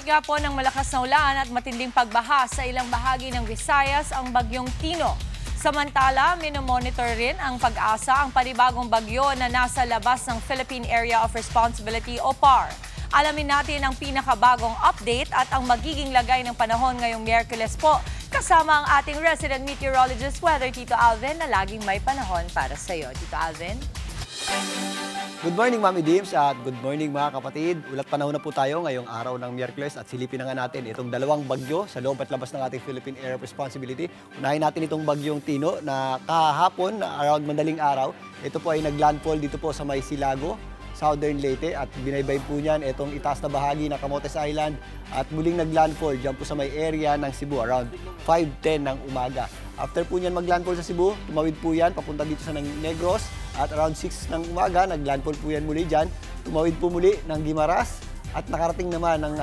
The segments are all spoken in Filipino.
nga po ng malakas na ulan at matinding pagbaha sa ilang bahagi ng Visayas ang bagyong Tino. Samantala, minomonitor rin ang Pag-asa ang panibagong bagyo na nasa labas ng Philippine Area of Responsibility o PAR. Alamin natin ang pinakabagong update at ang magiging lagay ng panahon ngayong Miyerkules po. Kasama ang ating resident meteorologist, Weather Tito Alvin, na laging may panahon para sa iyo. Tito Alvin? Good morning, Mami Dims, at good morning mga kapatid. Ulat panahon na po tayo ngayong araw ng Miyerkules at silipin na nga natin itong dalawang bagyo sa loob at labas ng ating Philippine Area of Responsibility. Unahin natin itong bagyong Tino na kahapon, around madaling araw, ito po ay naglandfall dito po sa may Silago, Southern Leyte, at binaybay po niyan itong itaas na bahagi ng Camotes Island at muling naglandfall dyan po sa may area ng Cebu around 5:10 ng umaga. After po niyan maglandfall sa Cebu, tumawid po yan papunta dito sa Negros at around 6 ng umaga naglandfall po yan muli dyan. Tumawid po muli ng Guimaras at nakarating naman ng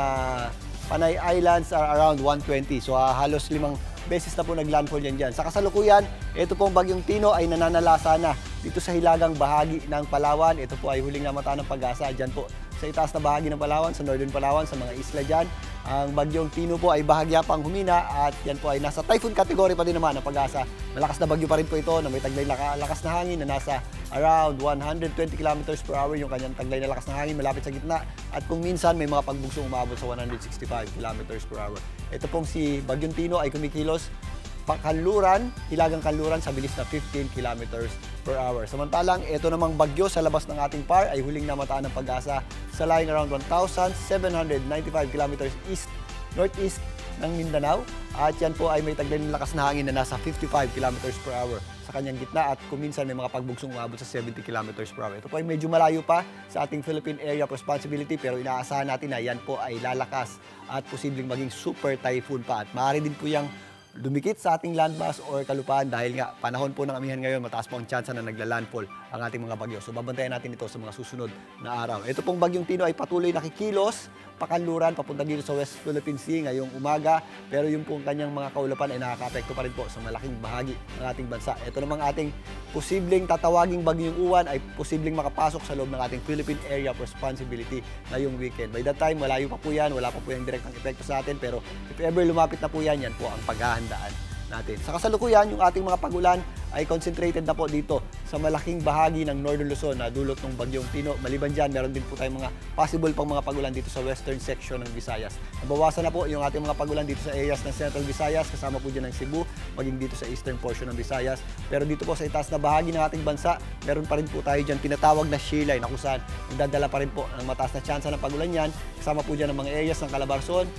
Panay Islands around 1:20. So halos 5 beses na po naglandfall yan dyan. Sa kasalukuyan, ito pong bagyong Tino ay nananalasa na dito sa hilagang bahagi ng Palawan. Ito po ay huling namata ng Pag-asa dyan po sa itaas na bahagi ng Palawan, sa Northern Palawan, sa mga isla dyan. Ang bagyong Tino po ay bahagya pang humina at yan po ay nasa typhoon category pa din naman ng Pag-asa. Malakas na bagyo pa rin po ito na may taglay lakas na hangin na nasa around 120 kilometers per hour yung kanyang taglay na lakas na hangin malapit sa gitna. At kung minsan may mga pagbugsong umabot sa 165 kilometers per hour. Ito pong si bagyong Tino ay kumikilos kanluran, hilagang kanluran sa bilis na 15 kilometers per hour. Samantalang, ito namang bagyo sa labas ng ating PAR ay huling namataan ng Pag-asa sa line around 1,795 kilometers northeast ng Mindanao. At yan po ay may taglay ng lakas na hangin na nasa 55 kilometers per hour sa kanyang gitna at kuminsan may mga pagbugsong umabot sa 70 kilometers per hour. Ito po ay medyo malayo pa sa ating Philippine Area of Responsibility pero inaasahan natin na yan po ay lalakas at posibleng maging super typhoon pa. At maaari din po yung dumikit sa ating landmass or kalupaan dahil nga panahon po ng amihan ngayon, mataas po ang tsansa na nagla-landfall ang ating mga bagyo. So babantayan natin ito sa mga susunod na araw. Ito pong bagyong Tino ay patuloy nakikilos pakanluran papunta dito sa West Philippine Sea ngayong umaga, pero yung pong kanyang mga kaulapan ay nakaka-apekto pa rin po sa malaking bahagi ng ating bansa. Ito namang ating posibleng tatawaging bagyong Uwan ay posibleng makapasok sa loob ng ating Philippine Area of Responsibility ngayong weekend. By that time, malayo pa po yan, wala pa po yung direktang epekto sa atin, pero if ever lumapit na po yan, yan po ang paghahandaan natin. Sa kasalukuyan, yung ating mga pag-ulan ay concentrated na po dito sa malaking bahagi ng Northern Luzon na dulot ng bagyong Tino. Maliban dyan, meron din po tayong mga possible pang mga pag-ulan dito sa western section ng Visayas. Nabawasan na po yung ating mga pag-ulan dito sa areas ng Central Visayas, kasama po dyan ng Cebu, maging dito sa eastern portion ng Visayas. Pero dito po sa itaas na bahagi ng ating bansa, meron pa rin po tayo dyan tinatawag na shear line na kung saan nagdadala pa rin po ng mataas na tsansa ng pag-ulan yan. Kasama po dyan ng mga areas ng Calabarzon,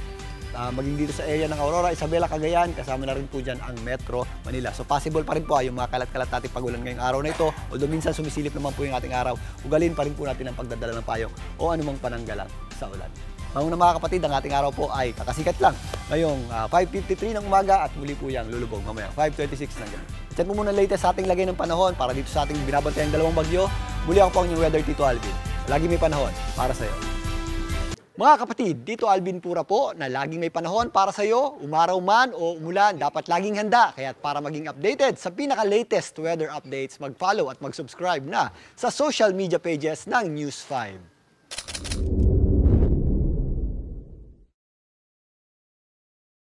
maging dito sa area ng Aurora, Isabela, Cagayan, kasama na rin po dyan ang Metro Manila. So possible pa rin po yung mga kalat-kalat nating pag-ulan ngayong araw na ito. Although minsan sumisilip naman po yung ating araw, ugalin pa rin po natin ang pagdadala ng payong o anumang pananggalang sa ulan. Mga mga kapatid, ang ating araw po ay kakasikat lang ngayong 5:53 ng umaga at muli po yung lulubog mamaya 5:26 ng gabi. Diyan po muna latest sa ating lagay ng panahon para dito sa ating binabantayang dalawang bagyo. Muli ako po ang inyong Weather Tito Alvin. Lagi may panahon para sa iyo. Mga kapatid, dito Alvin Pura po na laging may panahon para sa iyo, umaraw man o umulan, dapat laging handa. Kaya para maging updated sa pinaka-latest weather updates, mag-follow at mag-subscribe na sa social media pages ng News 5.